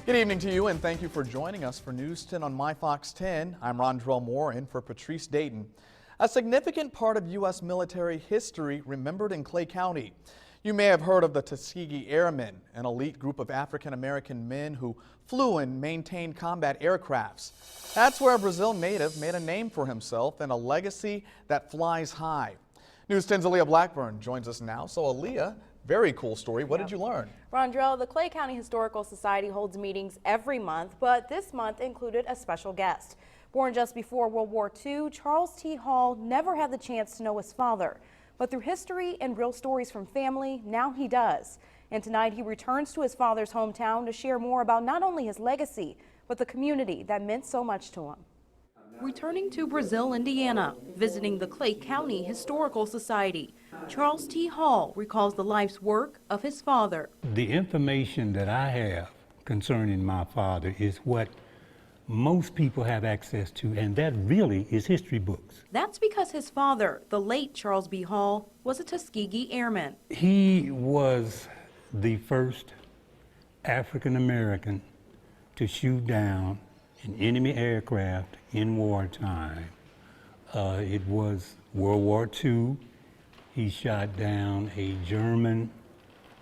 Good evening to you, and thank you for joining us for News 10 on My Fox 10. I'm Rondrell Moore in for Patrice Dayton. A significant part of U.S. military history remembered in Clay County. You may have heard of the Tuskegee Airmen, an elite group of African-American men who flew and maintained combat aircrafts. That's where a Brazil native made a name for himself and a legacy that flies high. News 10's Aaliyah Blackburn joins us now. So Aaliyah, very cool story. What did you learn? Rondrell, the Clay County Historical Society holds meetings every month, but this month included a special guest. Born just before World War II, Charles T. Hall never had the chance to know his father. But through history and real stories from family, now he does. And tonight he returns to his father's hometown to share more about not only his legacy, but the community that meant so much to him. Returning to Brazil, Indiana, visiting the Clay County Historical Society, Charles T. Hall recalls the life's work of his father. The information that I have concerning my father is what most people have access to, and that really is history books. That's because his father, the late Charles B. Hall, was a Tuskegee Airman. He was the first African American to shoot down an enemy aircraft in wartime. It was World War II. He shot down a German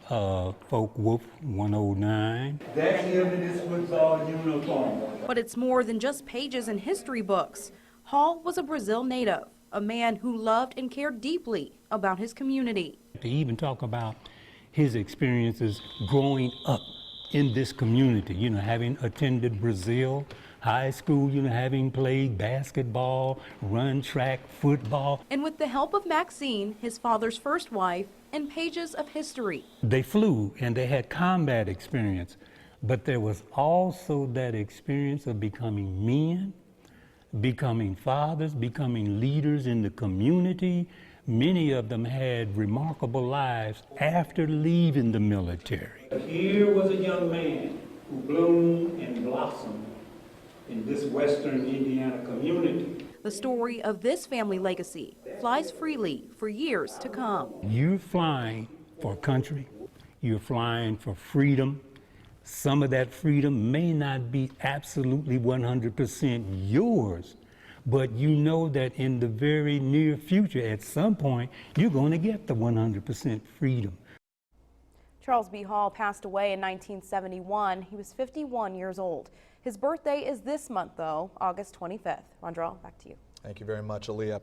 Focke-Wulf 109. That's him in his football uniform. But it's more than just pages in history books. Hall was a Brazil native, a man who loved and cared deeply about his community. To even talk about his experiences growing up in this community, you know, having attended Brazil high school, you know, having played basketball, run track, football. And with the help of Maxine, his father's first wife, and pages of history. They flew and they had combat experience, but there was also that experience of becoming men, becoming fathers, becoming leaders in the community. Many of them had remarkable lives after leaving the military. Here was a young man who bloomed and blossomed in this western Indiana community. The story of this family legacy flies freely for years to come. You're flying for country, you're flying for freedom. Some of that freedom may not be absolutely 100% yours, but you know that in the very near future, at some point, you're going to get the 100% freedom. Charles B. Hall passed away in 1971. He was 51 years old. His birthday is this month, though, August 25th. Rondrell, back to you. Thank you very much, Aaliyah.